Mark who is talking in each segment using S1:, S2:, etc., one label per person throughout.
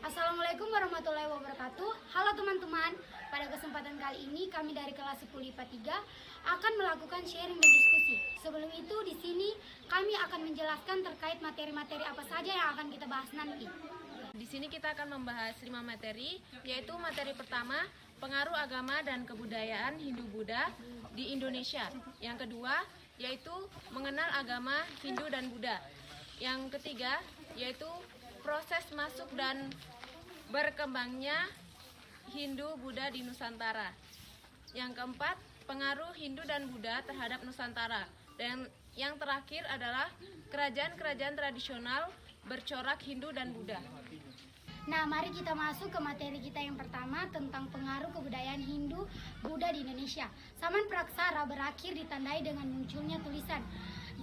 S1: Assalamualaikum warahmatullahi wabarakatuh. Halo teman-teman, pada kesempatan kali ini kami dari kelas 10 IPA 3 akan melakukan sharing dan diskusi. Sebelum itu di sini kami akan menjelaskan terkait materi-materi apa saja yang akan kita bahas nanti.
S2: Di sini kita akan membahas 5 materi, yaitu materi pertama, pengaruh agama dan kebudayaan Hindu-Buddha di Indonesia. Yang kedua, yaitu mengenal agama Hindu dan Buddha. Yang ketiga, yaitu proses masuk dan berkembangnya Hindu-Buddha di Nusantara. Yang keempat, pengaruh Hindu dan Buddha terhadap Nusantara. Dan yang terakhir adalah kerajaan-kerajaan tradisional bercorak Hindu dan Buddha.
S1: Nah, mari kita masuk ke materi kita yang pertama tentang pengaruh kebudayaan Hindu-Buddha di Indonesia. Saman Praksara berakhir ditandai dengan munculnya tulisan.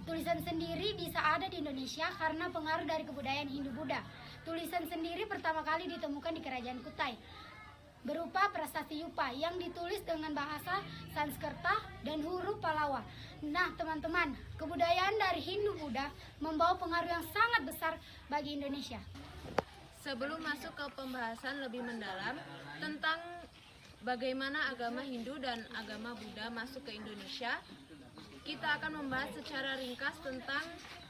S1: Tulisan sendiri bisa ada di Indonesia karena pengaruh dari kebudayaan Hindu-Buddha. Tulisan sendiri pertama kali ditemukan di Kerajaan Kutai berupa prasasti Yupa yang ditulis dengan bahasa Sanskerta dan huruf Palawa. Nah, teman-teman, kebudayaan dari Hindu-Buddha membawa pengaruh yang sangat besar bagi Indonesia.
S2: Sebelum masuk ke pembahasan lebih mendalam tentang bagaimana agama Hindu dan agama Buddha masuk ke Indonesia, kita akan membahas secara ringkas tentang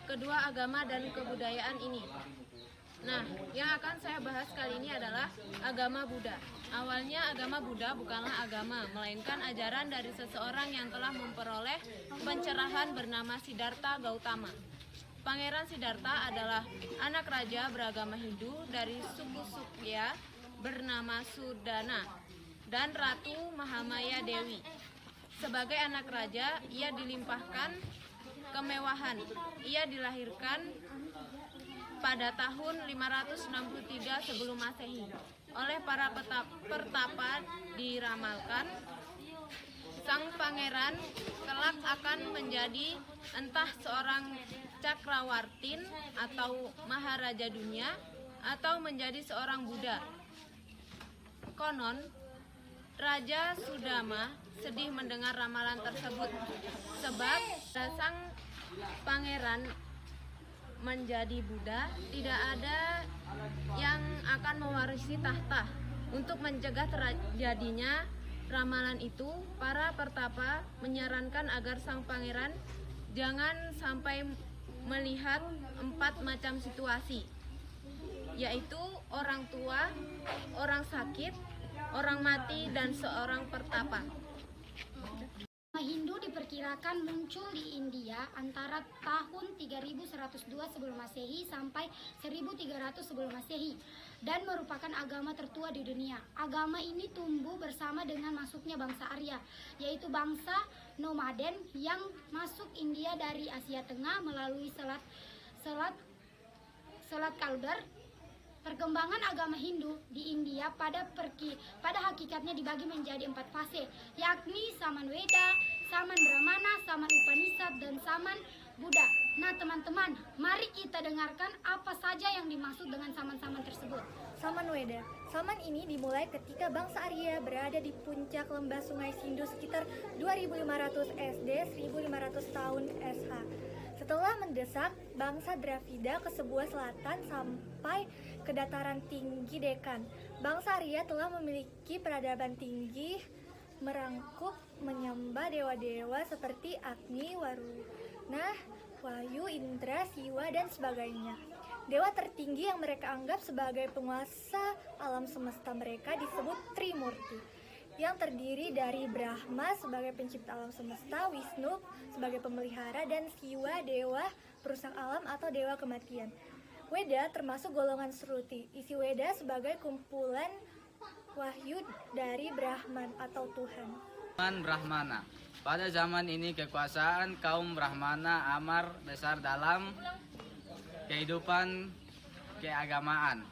S2: kedua agama dan kebudayaan ini. Nah, yang akan saya bahas kali ini adalah agama Buddha. Awalnya agama Buddha bukanlah agama, melainkan ajaran dari seseorang yang telah memperoleh pencerahan bernama Siddhartha Gautama. Pangeran Siddhartha adalah anak raja beragama Hindu dari suku Sukya bernama Sudana dan Ratu Mahamaya Dewi. Sebagai anak raja, ia dilimpahkan kemewahan. Ia dilahirkan pada tahun 563 sebelum Masehi. Oleh para pertapa diramalkan, sang pangeran kelak akan menjadi entah seorang cakrawartin atau maharaja dunia atau menjadi seorang Buddha. Konon, Raja Sudama sedih mendengar ramalan tersebut sebab sang pangeran menjadi Buddha tidak ada yang akan mewarisi tahta. Untuk mencegah terjadinya ramalan itu, para pertapa menyarankan agar sang pangeran jangan sampai melihat 4 macam situasi, yaitu orang tua, orang sakit, orang mati, dan seorang pertapa.
S1: Hindu diperkirakan muncul di India antara tahun 3102 sebelum Masehi sampai 1300 sebelum Masehi dan merupakan agama tertua di dunia. Agama ini tumbuh bersama dengan masuknya bangsa Arya, yaitu bangsa nomaden yang masuk India dari Asia Tengah melalui Selat Kalbar. Perkembangan agama Hindu di India pada hakikatnya dibagi menjadi 4 fase, yakni Saman Weda, Saman Brahmana, Saman Upanishad, dan Saman Buddha. Nah, teman-teman, mari kita dengarkan apa saja yang dimaksud dengan saman-saman tersebut.
S3: Saman Weda. Saman ini dimulai ketika bangsa Arya berada di puncak lembah Sungai Sindhu sekitar 2500 SD, 1500 tahun SH. Setelah mendesak bangsa Dravida ke sebuah selatan sampai ke dataran tinggi Dekan, bangsa Arya telah memiliki peradaban tinggi, merangkup menyembah dewa-dewa seperti Agni, Waruna, Wahyu, Indra, Siwa, dan sebagainya. Dewa tertinggi yang mereka anggap sebagai penguasa alam semesta mereka disebut Trimurti, yang terdiri dari Brahma sebagai pencipta alam semesta, Wisnu sebagai pemelihara, dan Siwa, dewa perusak alam atau dewa kematian. Weda termasuk golongan Sruti. Isi Weda sebagai kumpulan wahyu dari Brahman atau Tuhan.
S4: Brahmana. Pada zaman ini kekuasaan kaum Brahmana amat besar dalam kehidupan keagamaan.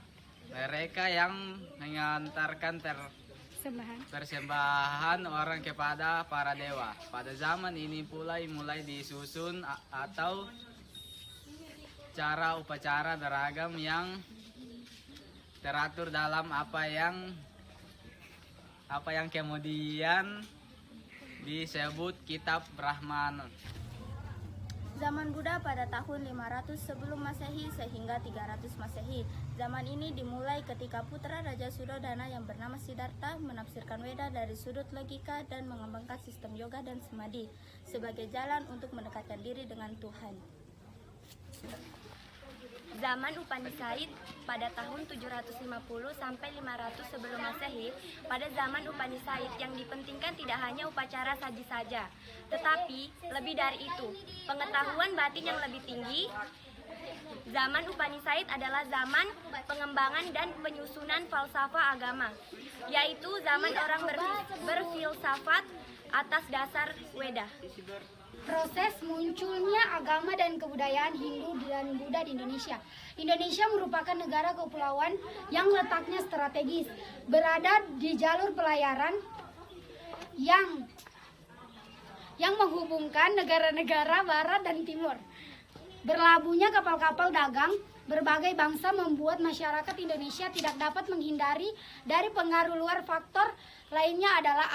S4: Mereka yang mengantarkan persembahan orang kepada para dewa. Pada zaman ini pula mulai disusun atau cara upacara beragam yang teratur dalam apa yang kemudian disebut Kitab Brahmana.
S5: Zaman Buddha pada tahun 500 sebelum Masehi sehingga 300 Masehi. Zaman ini dimulai ketika putra Raja Suddhodana yang bernama Siddhartha menafsirkan Weda dari sudut logika dan mengembangkan sistem yoga dan samadhi sebagai jalan untuk mendekatkan diri dengan Tuhan.
S6: Zaman Upanishad pada tahun 750 sampai 500 sebelum Masehi. Pada zaman Upanishad yang dipentingkan tidak hanya upacara saji saja, tetapi lebih dari itu, pengetahuan batin yang lebih tinggi. Zaman Upanishad adalah zaman pengembangan dan penyusunan falsafah agama, yaitu zaman orang berfilsafat atas dasar Weda.
S1: Proses munculnya agama dan kebudayaan Hindu dan Buddha di Indonesia. Indonesia merupakan negara kepulauan yang letaknya strategis, berada di jalur pelayaran yang menghubungkan negara-negara barat dan timur. Berlabuhnya kapal-kapal dagang berbagai bangsa membuat masyarakat Indonesia tidak dapat menghindari dari pengaruh luar. Faktor lainnya adalah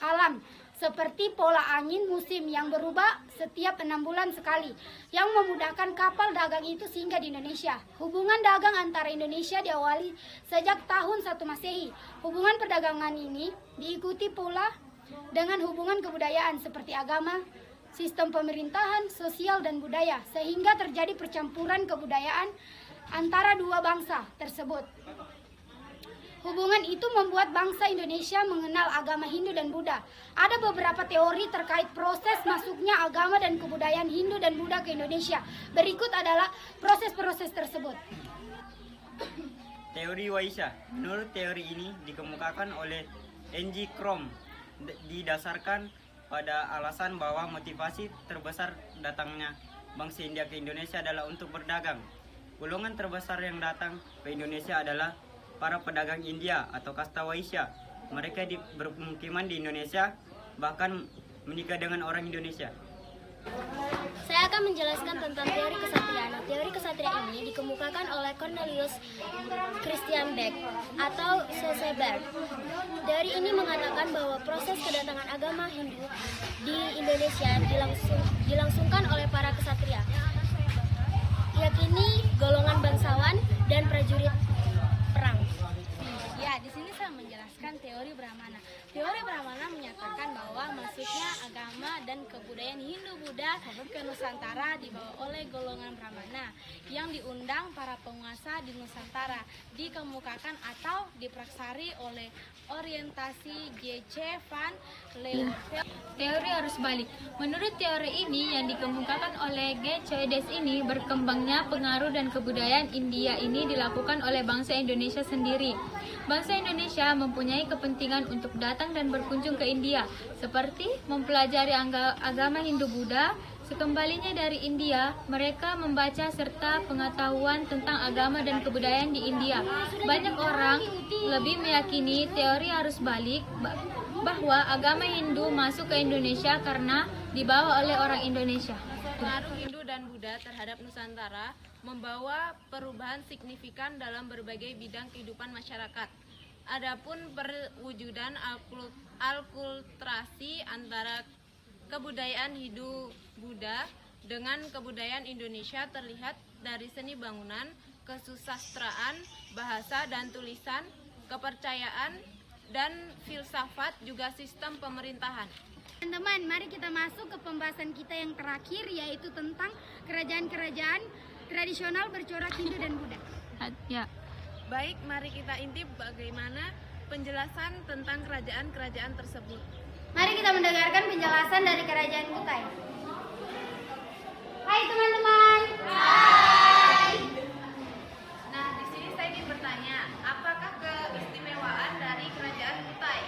S1: alam seperti pola angin musim yang berubah setiap 6 bulan sekali, yang memudahkan kapal dagang itu singgah di Indonesia. Hubungan dagang antara Indonesia diawali sejak tahun 1 Masehi. Hubungan perdagangan ini diikuti pula dengan hubungan kebudayaan seperti agama, sistem pemerintahan, sosial, dan budaya, sehingga terjadi percampuran kebudayaan antara dua bangsa tersebut. Hubungan itu membuat bangsa Indonesia mengenal agama Hindu dan Buddha. Ada beberapa teori terkait proses masuknya agama dan kebudayaan Hindu dan Buddha ke Indonesia. Berikut adalah proses-proses tersebut.
S7: Teori Waisya. Menurut teori ini dikemukakan oleh N.G. Krom, didasarkan pada alasan bahwa motivasi terbesar datangnya bangsa India ke Indonesia adalah untuk berdagang. Golongan terbesar yang datang ke Indonesia adalah para pedagang India atau kasta Waisya. Mereka berpemukiman di Indonesia, bahkan menikah dengan orang Indonesia.
S6: Saya akan menjelaskan tentang teori kesatriaan. Teori kesatriaan ini dikemukakan oleh Cornelius Christian Beck atau Seseberg. Teori ini mengatakan bahwa proses kedatangan agama Hindu di Indonesia dilangsungkan oleh para kesatria, yakni golongan bangsawan dan prajurit perang.
S5: Ya, di sini saya menjelaskan teori Brahmana. Teori Brahmana menyatakan bahwa masuknya agama dan kebudayaan Hindu-Buddha ke Nusantara dibawa oleh golongan Brahmana yang diundang para penguasa di Nusantara, dikemukakan atau dipraksari oleh orientasi G.C. van Leeuwen.
S8: Teori arus balik. Menurut teori ini yang dikemukakan oleh G.C. ini, berkembangnya pengaruh dan kebudayaan India ini dilakukan oleh bangsa Indonesia sendiri. Bangsa Indonesia mempunyai kepentingan untuk datang dan berkunjung ke India, seperti mempelajari agama Hindu-Buddha. Sekembalinya dari India, mereka membaca serta pengetahuan tentang agama dan kebudayaan di India. Banyak orang lebih meyakini teori arus balik bahwa agama Hindu masuk ke Indonesia karena dibawa oleh orang Indonesia.
S2: Pengaruh Hindu dan Buddha terhadap Nusantara membawa perubahan signifikan dalam berbagai bidang kehidupan masyarakat. Adapun perwujudan alkulturasi antara kebudayaan Hindu-Buddha dengan kebudayaan Indonesia terlihat dari seni bangunan, kesusastraan, bahasa dan tulisan, kepercayaan, dan filsafat, juga sistem pemerintahan.
S1: Teman-teman, mari kita masuk ke pembahasan kita yang terakhir, yaitu tentang kerajaan-kerajaan tradisional bercorak Hindu dan Buddha.
S8: Ya.
S2: Baik, mari kita intip bagaimana penjelasan tentang kerajaan-kerajaan tersebut.
S1: Mari kita mendengarkan penjelasan dari Kerajaan Kutai. Hai teman-teman. Hai.
S2: Nah, di sini saya ingin bertanya, apakah keistimewaan dari Kerajaan Kutai?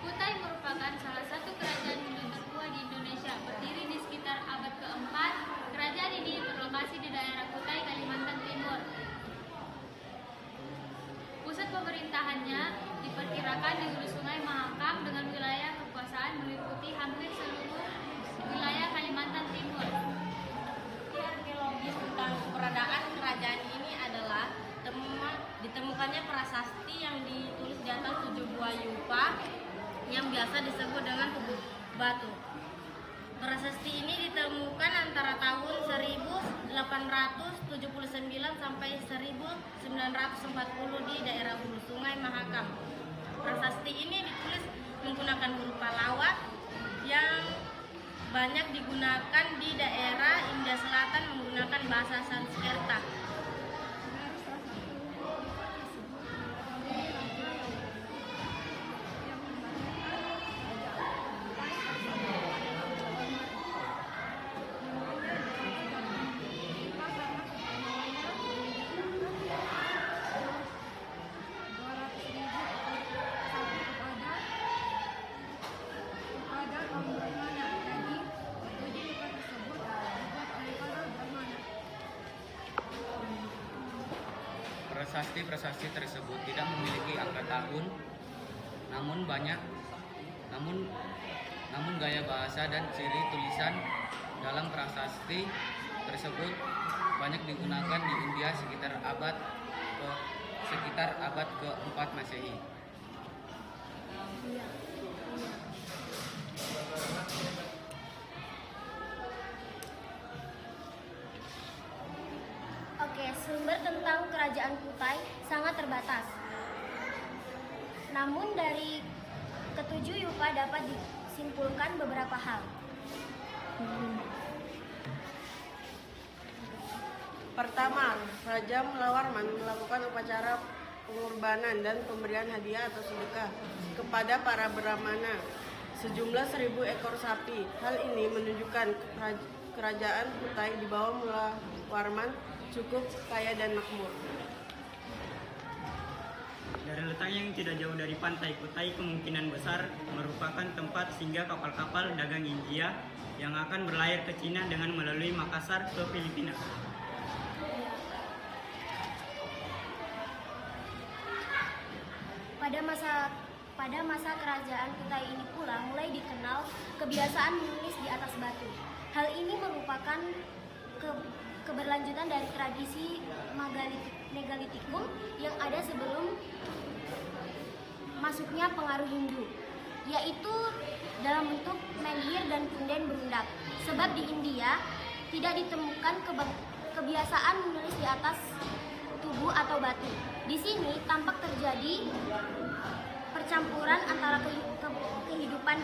S8: Kutai merupakan salah satu kerajaan Hindu tertua di Indonesia, berdiri di sekitar abad ke-4. Kerajaan ini berlokasi di daerah Kutai, Kalimantan Timur. Pusat pemerintahannya diperkirakan di hulu Sungai Mahakam dengan wilayah kekuasaan meliputi hampir seluruh wilayah Kalimantan Timur.
S5: Arkeologis tentang keberadaan kerajaan ini adalah ditemukannya prasasti yang ditulis di atas 7 buah yupa yang biasa disebut dengan tubuh batu. Prasasti ini ditemukan antara tahun 1879 sampai 1940 di daerah hulu Sungai Mahakam. Prasasti ini ditulis menggunakan huruf Pallawa yang banyak digunakan di daerah India Selatan menggunakan bahasa Sanskerta.
S4: Prasasti tersebut tidak memiliki angka tahun, namun gaya bahasa dan ciri tulisan dalam prasasti tersebut banyak digunakan di India sekitar abad ke-4 Masehi.
S1: Oke, sumber tentang kerajaan Kutai sangat terbatas. Namun dari ketujuh yupa dapat disimpulkan beberapa hal.
S9: Pertama, Raja Mulawarman melakukan upacara pengorbanan dan pemberian hadiah atau sedekah kepada para Brahmana sejumlah 1.000 ekor sapi. Hal ini menunjukkan kerajaan Kutai di bawah Mulawarman cukup kaya dan makmur.
S7: Dari letak yang tidak jauh dari pantai, Kutai kemungkinan besar merupakan tempat singgah kapal-kapal dagang India yang akan berlayar ke Cina dengan melalui Makassar ke Filipina.
S1: Pada masa kerajaan Kutai ini pula mulai dikenal kebiasaan menulis di atas batu. Hal ini merupakan keberlanjutan dari tradisi megalitikum yang ada sebelum masuknya pengaruh Hindu, yaitu dalam bentuk menhir dan punden berundak. Sebab di India tidak ditemukan kebiasaan menulis di atas tubuh atau batu. Di sini tampak terjadi percampuran antara kehidupan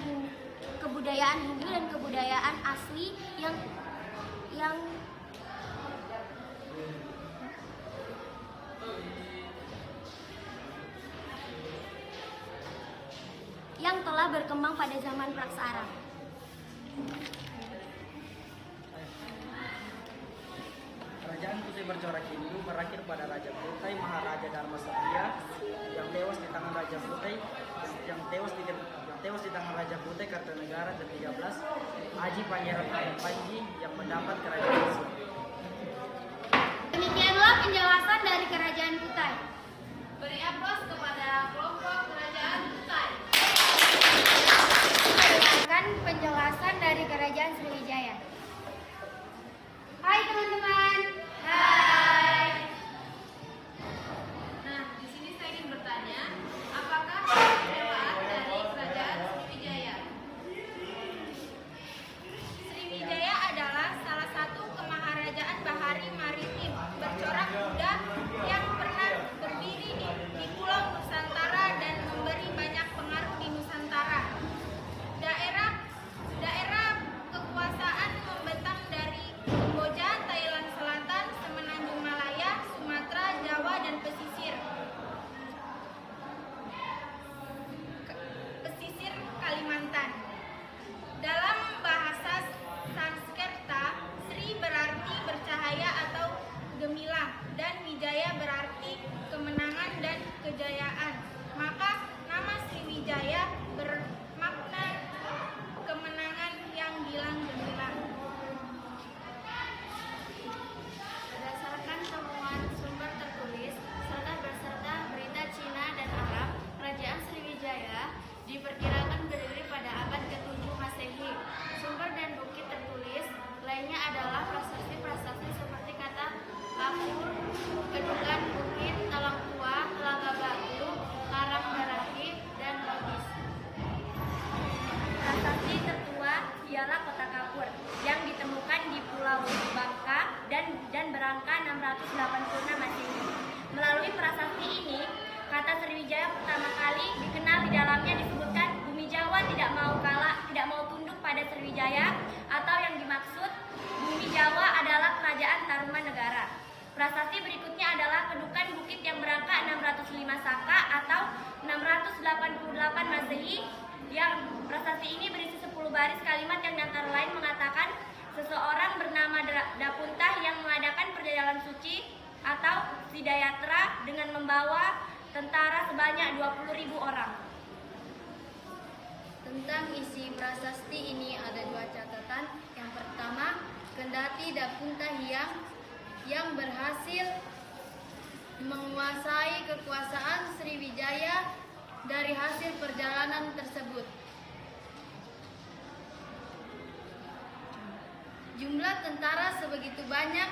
S1: kebudayaan Hindu dan kebudayaan asli yang telah berkembang pada zaman Praksara.
S10: Kerajaan Kutai bercorak Hindu berakhir pada Raja Kutai Maharaja Dharma Satya yang tewas di tangan Raja Kutai Kartanegara ke-13 Haji Pangeran Arif Panji yang mendapat kerajaan Mesir.
S1: Demikianlah penjelasan dari kerajaan Kutai.
S2: Beri aplaus kepada kelompok kerajaan Kutai.
S1: Dengarkan penjelasan dari kerajaan Sriwijaya. Hai teman-teman. Hai.
S2: Nah, di sini saya ingin bertanya, apakah keistimewaan dari kerajaan Sriwijaya? Sriwijaya adalah salah satu kemaharajaan bahari maritim bercorak Buddha yang pernah berdiri di Pulau Nusantara dan memberi banyak pengaruh di Nusantara. Daerah kekuasaan membentang dari Kamboja, Thailand Selatan, Semenanjung Malaya, Sumatera, Jawa, dan pesisir Kalimantan. Dalam bahasa Sanskerta, Sri berarti bercahaya atau gemilang dan Wijaya berarti kemenangan dan kejayaan. Maka nama Sriwijaya bermakna kemenangan yang gilang gemilang.
S1: Berdasarkan temuan sumber tertulis serta beserta berita Cina dan Arab, kerajaan Sriwijaya diperkirakan berdiri pada abad ke-7 Masehi. Sumber dan bukti tertulis lainnya adalah prasasti-prasasti seperti kata Kapur, Kedukan Bukit, Talang Tua, Telaga Batu, Karang Barahi, dan Logis.
S6: Prasasti berikutnya adalah kedukan bukit yang berangka 605 Saka atau 688 Masehi. Yang prasasti ini berisi 10 baris kalimat yang antara lain mengatakan seseorang bernama Dapuntah yang mengadakan perjalanan suci atau Sidayatra dengan membawa tentara sebanyak 20.000 orang.
S11: Tentang isi prasasti ini ada 2 catatan. Yang pertama, kendati Dapuntah yang berhasil menguasai kekuasaan Sriwijaya dari hasil perjalanan tersebut. Jumlah tentara sebegitu banyak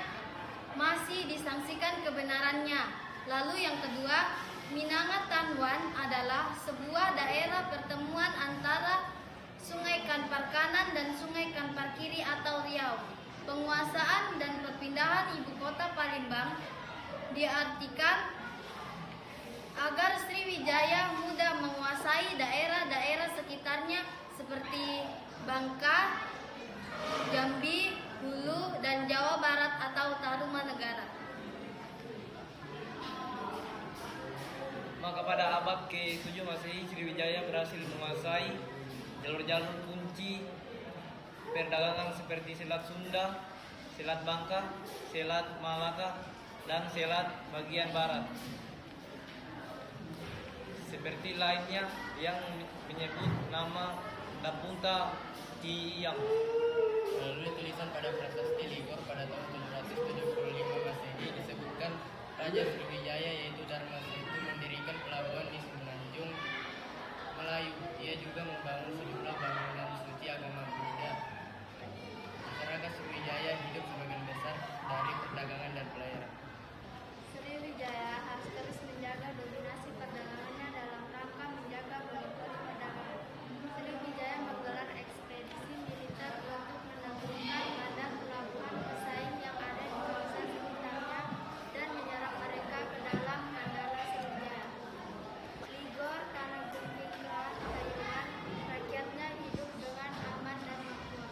S11: masih disangsikan kebenarannya. Lalu yang kedua, Minanga Tanwan adalah sebuah daerah pertemuan antara Sungai Kanpar Kanan dan Sungai Kanpar Kiri atau Riau. Penguasaan dan perpindahan ibu kota Palembang diartikan agar Sriwijaya mudah menguasai daerah-daerah sekitarnya seperti Bangka, Jambi, Hulu, dan Jawa Barat atau Tarumanegara.
S12: Maka pada abad ke-7 Masehi, Sriwijaya berhasil menguasai jalur-jalur kunci perdagangan seperti Selat Sunda, Selat Bangka, Selat Malaka, dan Selat bagian barat. Seperti lainnya yang menyebut nama Dapunta Ciyang.
S13: Melalui tulisan pada prasasti Ligor pada tahun 775 Masehi disebutkan Raja Sriwijaya yaitu Dharma itu mendirikan pelabuhan di Semenanjung Melayu. Ia juga membangun sejumlah bangunan suci agama Buddha. Masyarakat Sriwijaya hidup sebagian besar dari perdagangan dan pelayaran.
S11: Sriwijaya harus terus menjaga dominasi perdagangannya dalam rangka menjaga monopoli perdagangan. Sriwijaya menggelar ekspedisi militer untuk menaklukkan badan pelabuhan pesaing yang ada di kawasan sekitarnya dan menyerang mereka ke dalam Mandala Sriwijaya. Ligor, tanah bumi keras Taiwan, rakyatnya hidup dengan aman dan makmur.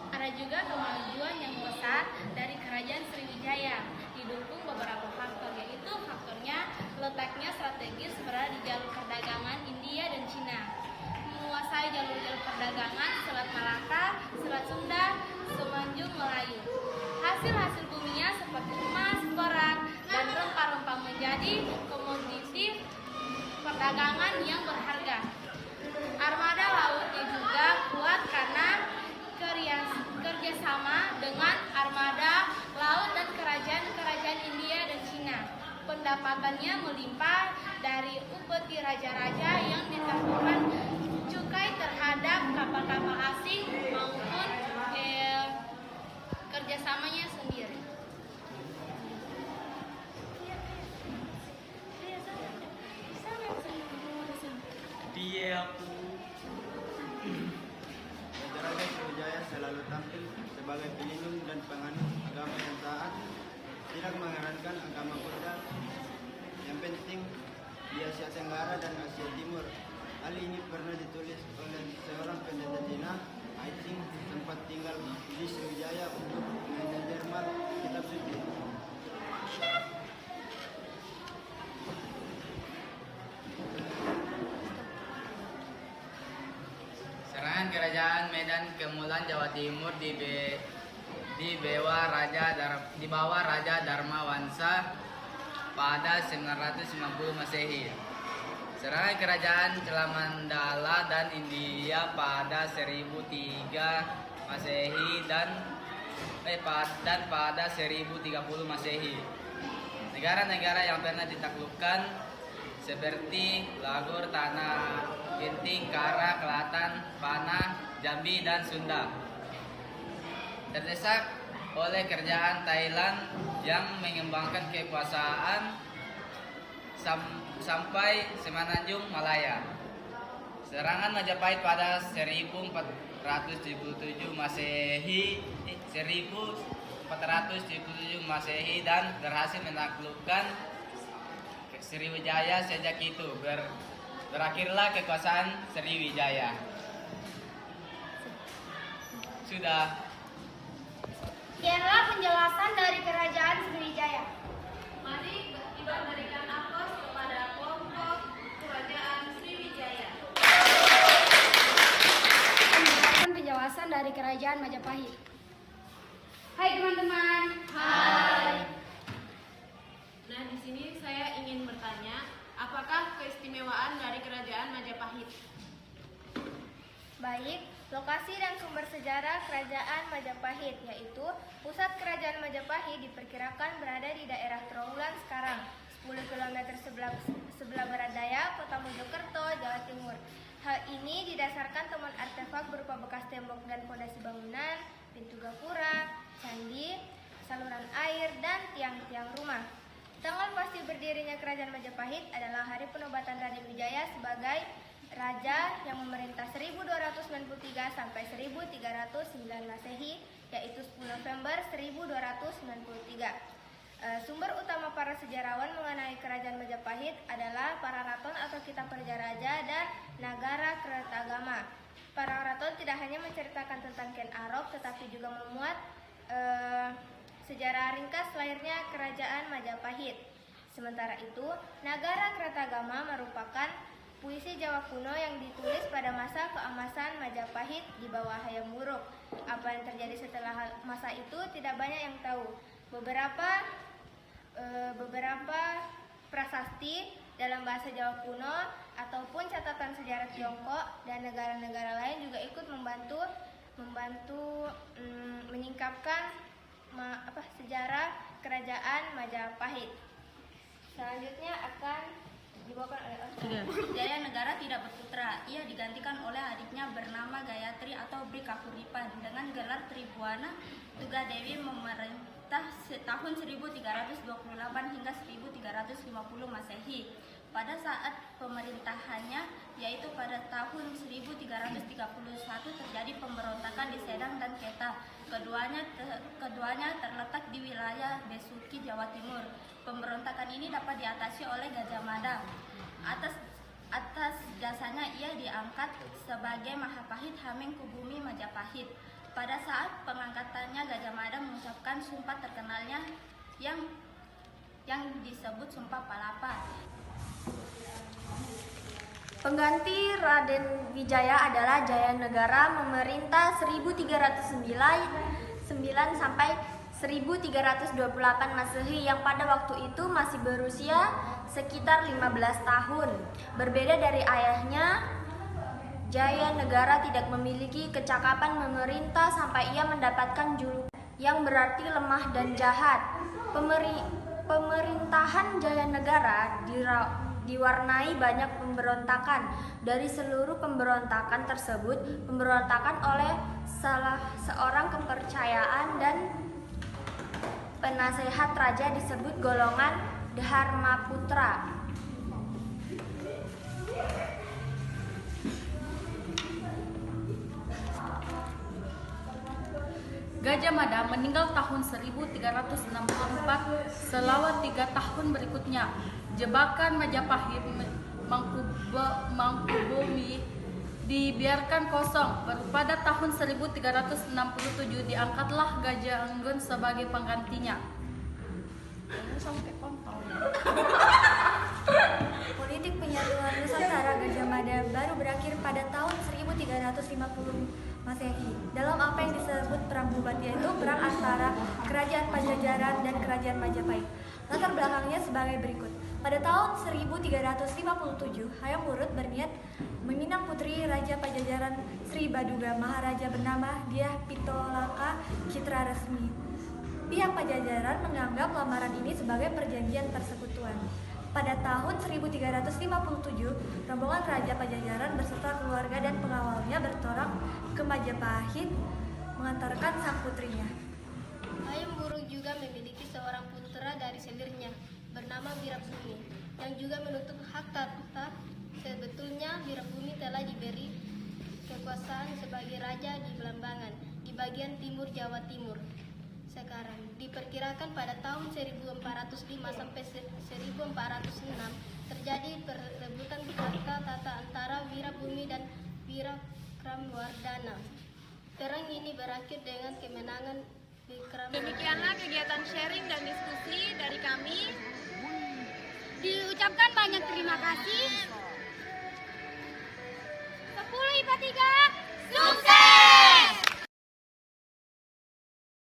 S5: Ada juga kemajuan yang besar dari kerajaan Sriwijaya, didukung beberapa faktor, yaitu faktornya letaknya strategis berada di jalur perdagangan India dan Cina, menguasai jalur-jalur perdagangan Selat Malaka, Selat Sunda, Semenanjung Melayu. Hasil-hasil buminya seperti emas, perak, dan rempah-rempah menjadi komoditi perdagangan yang berharga. Armada lautnya juga kuat karena kerjasama dengan armada laut dan kerajaan-kerajaan India dan Cina. Pendapatannya melimpah dari upeti raja-raja yang ditaklukkan cukai terhadap kapal-kapal asing maupun kerjasamanya sendiri.
S14: Raja Sriwijaya selalu tampil sebagai pelindung dan penganut agama yang taat, tidak mengherankan agama Buddha yang penting di Asia Tenggara dan Asia Timur. Hal ini pernah ditulis oleh seorang pendeta Cina, Aiting, sempat tinggal di Sriwijaya untuk mencermat kitab suci.
S4: Serangan kerajaan Medan ke Mulan, Jawa Timur di bawah Raja Dharmawangsa pada 950 Masehi. Serangan kerajaan Celamandala dan India pada 1003 Masehi dan pada 1030 Masehi. Negara-negara yang pernah ditaklukkan seperti Lagor, Tanah Genting, Kara, Kelatan, Panah, Jambi, dan Sunda terdesak oleh kerajaan Thailand yang mengembangkan kekuasaan sampai Semenanjung Malaya. Serangan Majapahit pada 1477 Masehi dan berhasil menaklukkan Sriwijaya. Sejak itu berakhirlah kekuasaan Sriwijaya. Sudah.
S1: Sekianlah penjelasan dari Kerajaan Sriwijaya.
S2: Mari kita berikan aplaus kepada kelompok Kerajaan Sriwijaya.
S1: Penjelasan dari Kerajaan Majapahit. Hai teman-teman. Hai.
S2: Nah, di sini saya ingin bertanya, apakah keistimewaan dari Kerajaan Majapahit?
S3: Baik, lokasi dan sumber sejarah Kerajaan Majapahit, yaitu pusat Kerajaan Majapahit diperkirakan berada di daerah Trawulan sekarang, 10 km sebelah barat daya Kota Mojokerto, Jawa Timur. Hal ini didasarkan temuan artefak berupa bekas tembok dan fondasi bangunan, pintu gapura, candi, saluran air, dan tiang-tiang rumah. Tanggal pasti berdirinya Kerajaan Majapahit adalah hari penobatan Raden Wijaya sebagai raja yang memerintah 1293 sampai 1309 Masehi, yaitu 10 November 1293. Sumber utama para sejarawan mengenai Kerajaan Majapahit adalah para raton atau kitab kerja raja dan Nagara Kertagama. Para raton tidak hanya menceritakan tentang Ken Arok, tetapi juga memuat sejarah ringkas lahirnya Kerajaan Majapahit. Sementara itu, Nagara Kertagama merupakan puisi Jawa kuno yang ditulis pada masa keemasan Majapahit di bawah Hayam Wuruk. Apa yang terjadi setelah masa itu tidak banyak yang tahu. Beberapa prasasti dalam bahasa Jawa kuno ataupun catatan sejarah Tiongkok dan negara-negara lain juga ikut membantu menyingkapkan sejarah Kerajaan Majapahit. Selanjutnya akan dibawakan oleh Oscar.
S6: Jaya Negara tidak berputra, ia digantikan oleh adiknya bernama Gayatri atau Bri Kahuripan dengan gelar Tribuana Tuga Dewi memerintah tahun 1328 hingga 1350 Masehi. Pada saat pemerintahannya, yaitu pada tahun 1331 terjadi pemberontakan di Sedang dan Keta. Keduanya terletak di wilayah Besuki, Jawa Timur. Pemberontakan ini dapat diatasi oleh Gajah Mada. Atas jasanya ia diangkat sebagai Mahapahit Hamengkubumi Majapahit. Pada saat pengangkatannya, Gajah Mada mengucapkan sumpah terkenalnya yang disebut Sumpah Palapa.
S3: Pengganti Raden Wijaya adalah Jaya Negara memerintah 1309 sampai 1328 Masehi yang pada waktu itu masih berusia sekitar 15 tahun. Berbeda dari ayahnya, Jaya Negara tidak memiliki kecakapan memerintah sampai ia mendapatkan julukan yang berarti lemah dan jahat. Pemerintahan Jaya Negara diwarnai banyak pemberontakan. Dari seluruh pemberontakan tersebut, pemberontakan oleh salah seorang kepercayaan dan penasehat raja disebut golongan Dharmaputra.
S15: Gajah Mada meninggal tahun 1364. Selama 3 tahun berikutnya, jebakan Majapahit Mangkubumi dibiarkan kosong. Baru pada tahun 1367 diangkatlah Gajah Anggun sebagai penggantinya.
S3: Politik penyatuan Nusantara Gajah Mada baru berakhir pada tahun 1350 Masehi dalam apa yang disebut Perang Bubat, yaitu perang antara Kerajaan Pajajaran dan Kerajaan Majapahit. Latar belakangnya sebagai berikut. Pada tahun 1357, Hayam Wuruk berniat meminang putri Raja Pajajaran Sri Baduga Maharaja bernama Dyah Pitolaka Citra Resmi. Pihak Pajajaran menganggap lamaran ini sebagai perjanjian persekutuan. Pada tahun 1357, rombongan Raja Pajajaran beserta keluarga dan pengawalnya bertolak ke Majapahit mengantarkan sang putrinya.
S1: Hayam Wuruk juga memiliki seorang putra dari selirnya bernama Wirabumi yang juga menutup hak tahta. Sebetulnya Wirabumi telah diberi kekuasaan sebagai raja di Belambangan di bagian timur Jawa Timur. Sekarang diperkirakan pada tahun 1405 sampai 1406 terjadi perebutan tahta antara Wirabumi dan Wirakramwardhana. Perang ini berakhir dengan kemenangan
S2: Demikianlah kegiatan sharing dan diskusi dari kami.
S1: Diucapkan banyak terima kasih. 10 IPA 3.